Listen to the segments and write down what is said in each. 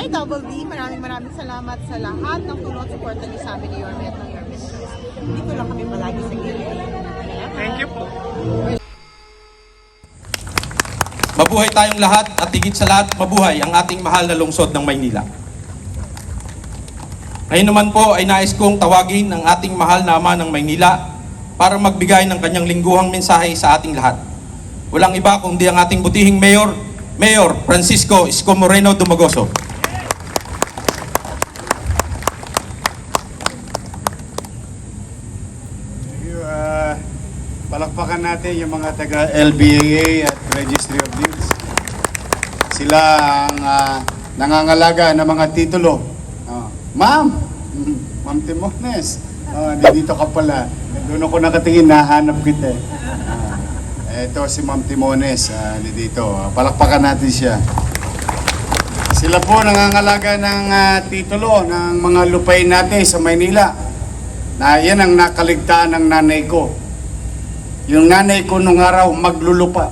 Hi, Double D. Maraming salamat sa lahat ng tulong at suporta niyo sa amin ni Yorme at ng Yorme Shows. Dito lang kami palagi sa gilid. Thank you po. Mabuhay tayong lahat at higit sa lahat, mabuhay ang ating mahal na lungsod ng Maynila. Ngayon naman po ay nais kong tawagin ang ating mahal na ama ng Maynila para magbigay ng kanyang lingguhang mensahe sa ating lahat. Walang iba kundi ang ating butihing Mayor Francisco Isko Moreno Dumagoso. Palakpakan natin yung mga taga LBA at Registry of Deeds. Sila ang nangangalaga ng mga titulo. Ma'am Timones, dito ka pala. Doon ako nakatingin, nahanap kita. Ito si Ma'am Timones, dito. Palakpakan natin siya. Sila po nangangalaga ng titulo ng mga lupain natin sa Maynila. Yan ang nakaligtaan ng nanay ko. Yung nanay ko nung araw maglulupa.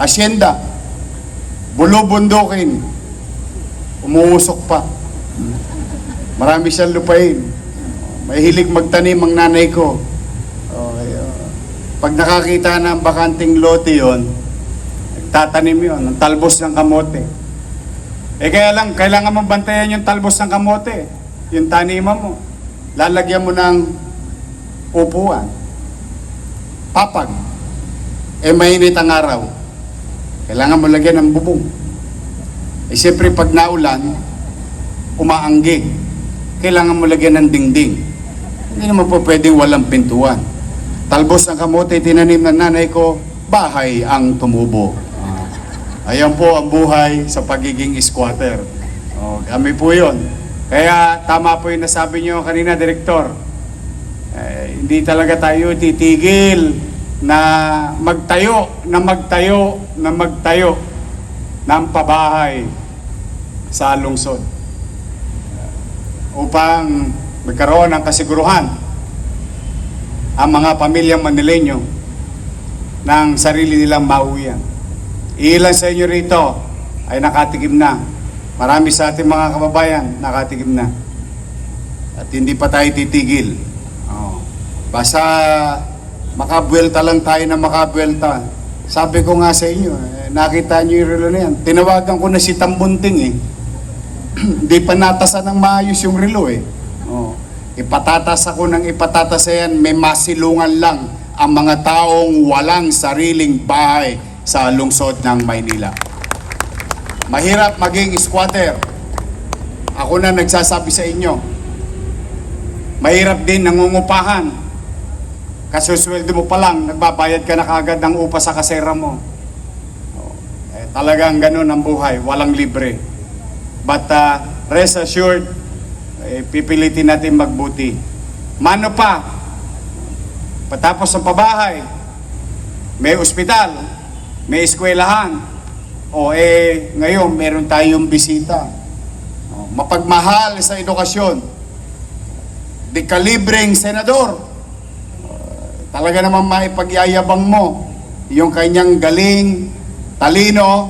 Hacienda. Bulubundukin. Umuusok pa. Marami siyang lupain. Mahilig magtanim ang nanay ko. Pag nakakita ng bakanting lote yon, nagtatanim yon, ng talbos ng kamote. Kaya lang, kailangan mong bantayan yung talbos ng kamote. Yung taniman mo. Lalagyan mo ng upuan. Papag. Mainit ang araw. Kailangan mo lagyan ng bubong. Siyempre pag naulan, umaanggig. Kailangan mo lagyan ng dingding. Hindi naman po pwedeng walang pintuan. Talbos ng kamote, tinanim ng nanay ko, bahay ang tumubo. Ayan po ang buhay sa pagiging squatter. Kami po yon. Kaya tama po yung nasabi nyo kanina, Direktor. Hindi talaga tayo titigil na magtayo ng pabahay sa lungsod upang magkaroon ng kasiguruhan ang mga pamilyang Manileño ng sarili nilang mauwian. Ilan sa inyo rito ay nakatikim na. Marami sa ating mga kababayan nakatikim na. At hindi pa tayo titigil. Basta makabuelta lang tayo na makabuelta. Sabi ko nga sa inyo, nakita nyo yung relo na yan. Tinawagan ko na si Tambunting Hindi pa natasan ng maayos yung relo Ipatatas ako ng ipatatas yan, may masilungan lang ang mga taong walang sariling bahay sa lungsod ng Maynila. Mahirap maging squatter. Ako na nagsasabi sa inyo. Mahirap din nangungupahan. Kasusweldo mo pa lang, nagbabayad ka na kagad ng upa sa kasera mo. Talagang ganun ang buhay, walang libre. But rest assured, pipilitin natin magbuti. Mano pa, patapos ng pabahay, may ospital, may eskwelahan, ngayon meron tayong bisita. Mapagmahal sa edukasyon, di kalibreng senador. Talaga naman maipagyayabang mo yung kanyang galing, talino,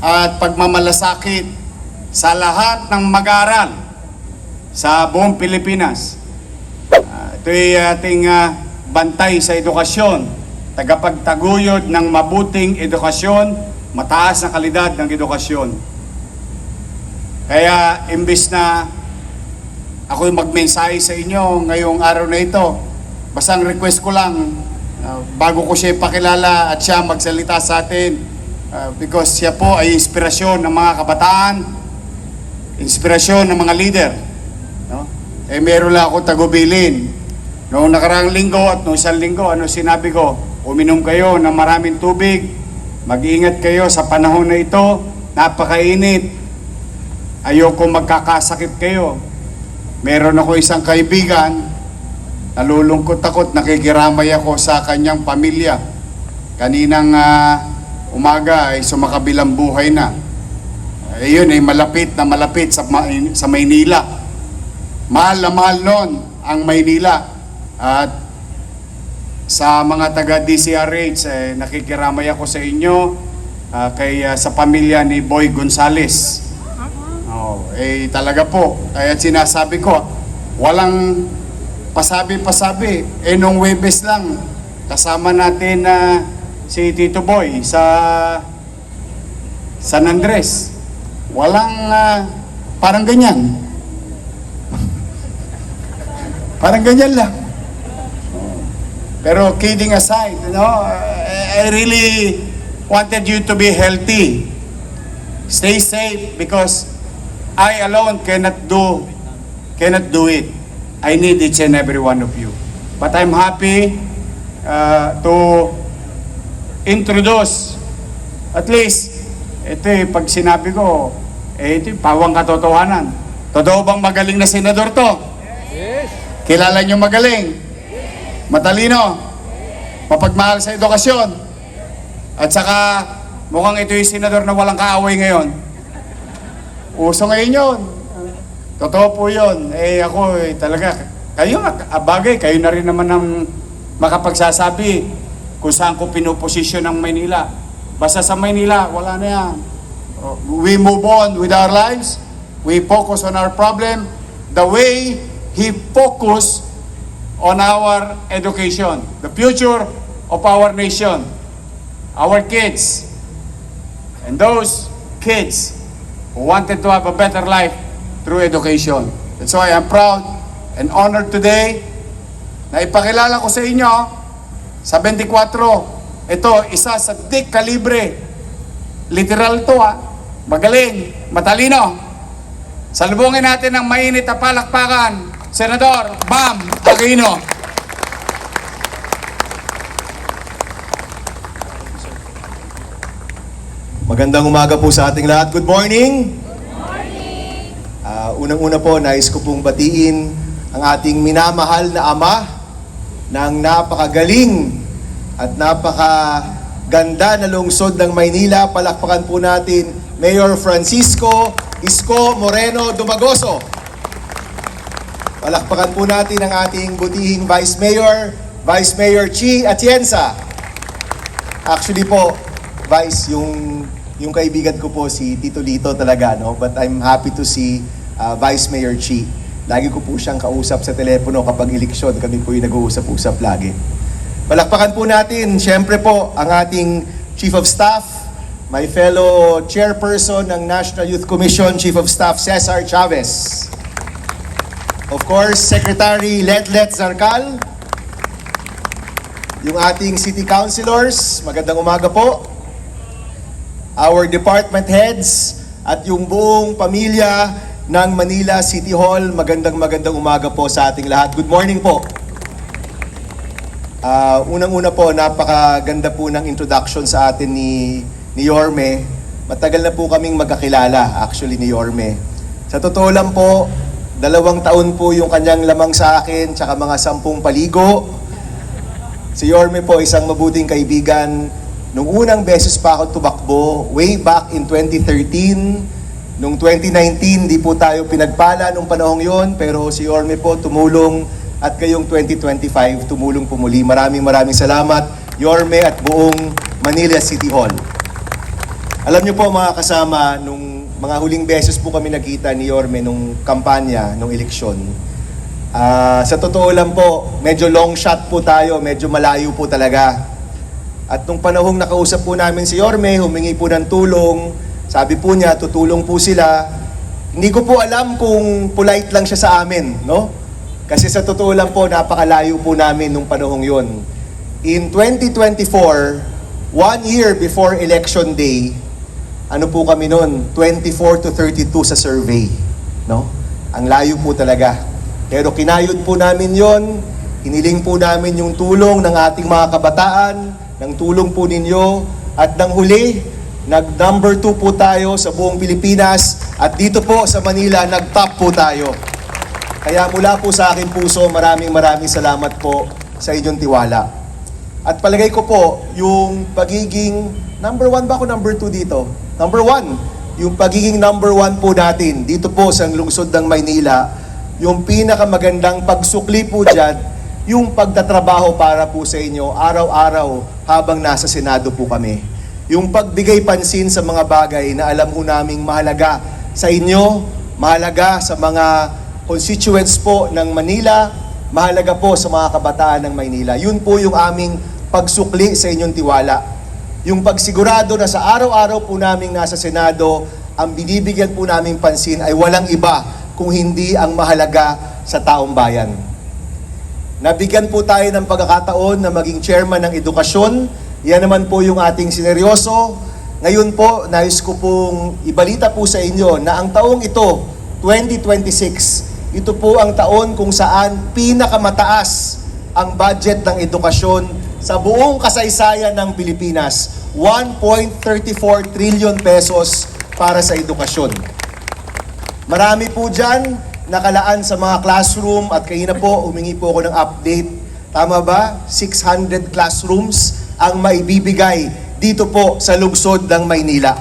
at pagmamalasakit sa lahat ng mag-aaral sa buong Pilipinas. Ito'y ating bantay sa edukasyon, tagapagtaguyod ng mabuting edukasyon, mataas na kalidad ng edukasyon. Kaya imbis na ako'y magmensahe sa inyo ngayong araw na ito, basta ang request ko lang, bago ko siya ipakilala at siya magsalita sa atin, because siya po ay inspirasyon ng mga kabataan, inspirasyon ng mga leader. Meron lang ako tagubilin. Noong nakaraang linggo at noong isang linggo, sinabi ko? Uminom kayo ng maraming tubig, mag-ingat kayo sa panahon na ito, napakainit, ayoko magkakasakit kayo. Meron ako isang kaibigan, nalulungkot ako't nakikiramay ako sa kanyang pamilya. Kaninang umaga ay sumakabilang buhay na. Ayun ay malapit sa Maynila. Mahal na mahal noon ang Maynila. At sa mga taga DCRH, nakikiramay ako sa inyo, sa pamilya ni Boy Gonzales. Oh, talaga po. Kaya sinasabi ko, walang pasabi-pasabi. Nung Webes lang, kasama natin na si Tito Boy sa San Andres. Walang parang ganyan. Parang ganyan lang. Pero kidding aside, I really wanted you to be healthy. Stay safe because I alone cannot do it. I need each and every one of you. But I'm happy to introduce, at least, ito pag sinabi ko, ito pawang katotohanan. Totoo bang magaling na senador to? Yes. Kilala niyo magaling? Matalino? Mapagmahal sa edukasyon? At saka, mukhang ito yung senador na walang kaaway ngayon. Uso ngayon yun. Totoo po yun. Ako talaga, kayo bagay, kayo na rin naman ang makapagsasabi kung saan ko pinoposisyon ng Maynila. Basta sa Maynila, wala na yan. We move on with our lives. We focus on our problem the way he focused on our education, the future of our nation, our kids, and those kids who wanted to have a better life through education. That's why I'm proud and honored today na ipakilala ko sa inyo sa 24. Ito, isa sa thick calibre. Literal to magaling, matalino. Salubungin natin ng mainit na palakpakan, Senador Bam Aquino. Magandang umaga po sa ating lahat. Good morning! Good morning! Unang-una po, nais ko pong batiin ang ating minamahal na ama ng napakagaling at napakaganda na lungsod ng Maynila. Palakpakan po natin Mayor Francisco Isko Moreno Dumagoso. Palakpakan po natin ang ating butihing Vice Mayor Chi Atienza. Actually po, Vice, yung kaibigan ko po si Tito Lito talaga, no? But I'm happy to see Vice Mayor Chi. Lagi ko po siyang kausap sa telepono kapag eleksyon. Kami po yung nag-uusap-usap lagi. Palakpakan po natin, syempre po, ang ating Chief of Staff, my fellow Chairperson ng National Youth Commission, Chief of Staff Cesar Chavez. Of course, Secretary Letlet Zarcal, yung ating City Councilors, magandang umaga po. Our department heads at yung buong pamilya ng Manila City Hall, magandang umaga po sa ating lahat. Good morning po. Unang-una po, napakaganda po ng introduction sa atin ni Yorme. Matagal na po kaming magkakilala, actually, ni Yorme. Sa totoo lang po, 2 taon po yung kanyang lamang sa akin, tsaka mga 10 paligo. Si Yorme po, isang mabuting kaibigan. Nung unang beses pa ako tumakbo, way back in 2013, nung 2019, di po tayo pinagpala nung panahong yon, pero si Yorme po tumulong at kayong 2025, tumulong po muli. Maraming salamat, Yorme at buong Manila City Hall. Alam niyo po mga kasama, nung mga huling beses po kami nakita ni Yorme nung kampanya, nung eleksyon. Sa totoo lang po, medyo long shot po tayo, medyo malayo po talaga. At nung panahong nakausap po namin si Yorme, humingi po ng tulong, sabi po niya, tutulong po sila. Hindi ko po alam kung polite lang siya sa amin, no? Kasi sa totoo lang po, napakalayo po namin nung panahong yon. In 2024, 1 year before election day, ano po kami noon? 24 to 32 sa survey, no? Ang layo po talaga. Pero kinayod po namin yon, hiniling po namin yung tulong ng ating mga kabataan, ng tulong po ninyo, at ng huli, nag-number 2 po tayo sa buong Pilipinas, at dito po sa Manila, nag-top po tayo. Kaya mula po sa aking puso, maraming salamat po sa inyong tiwala. At palagay ko po, yung pagiging, number 1 ba ako number 2 dito? Number 1, yung pagiging number 1 po natin, dito po sa lungsod ng Maynila, yung pinakamagandang pagsukli po dyan, yung pagtatrabaho para po sa inyo, araw-araw habang nasa Senado po kami. Yung pagbigay pansin sa mga bagay na alam ho naming mahalaga sa inyo, mahalaga sa mga constituents po ng Manila, mahalaga po sa mga kabataan ng Maynila. Yun po yung aming pagsukli sa inyong tiwala. Yung pagsigurado na sa araw-araw po naming nasa Senado, ang binibigyan po naming pansin ay walang iba kung hindi ang mahalaga sa taong bayan. Nabigyan po tayo ng pagkakataon na maging chairman ng edukasyon. Yan naman po yung ating sineryoso. Ngayon po, nais ko pong ibalita po sa inyo na ang taong ito, 2026, ito po ang taon kung saan pinakamataas ang budget ng edukasyon sa buong kasaysayan ng Pilipinas. 1.34 trillion pesos para sa edukasyon. Marami po dyan nakalaan sa mga classroom at kanina po humingi po ako ng update. Tama ba? 600 classrooms ang maibibigay dito po sa lungsod ng Maynila.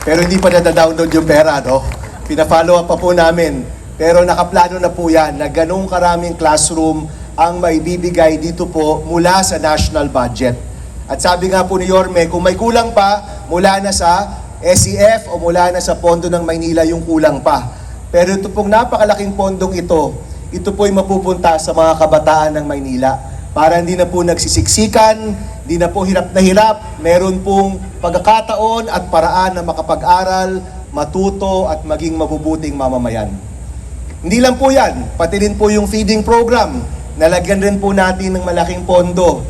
Pero hindi pa nada-download yung pera, no? Pina-follow up pa po namin. Pero nakaplano na po yan na ganung karaming classroom ang maibibigay dito po mula sa national budget. At sabi nga po ni Yorme, kung may kulang pa, mula na sa SEF o mula na sa pondo ng Maynila yung kulang pa. Pero ito pong napakalaking pondong ito po ay mapupunta sa mga kabataan ng Maynila. Para hindi na po nagsisiksikan, hindi na po hirap na hirap, meron pong pagkakataon at paraan na makapag-aral, matuto at maging mabubuting mamamayan. Hindi lang po yan, pati rin po yung feeding program, nalagyan rin po natin ng malaking pondo.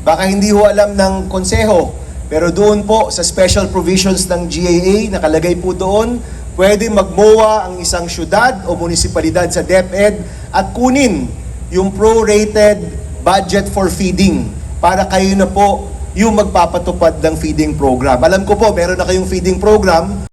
Baka hindi ho alam ng konseho, pero doon po sa special provisions ng GAA, nakalagay po doon, pwede magmowa ang isang syudad o munisipalidad sa DepEd at kunin yung prorated budget for feeding para kayo na po yung magpapatupad ng feeding program. Alam ko po, meron na kayong feeding program,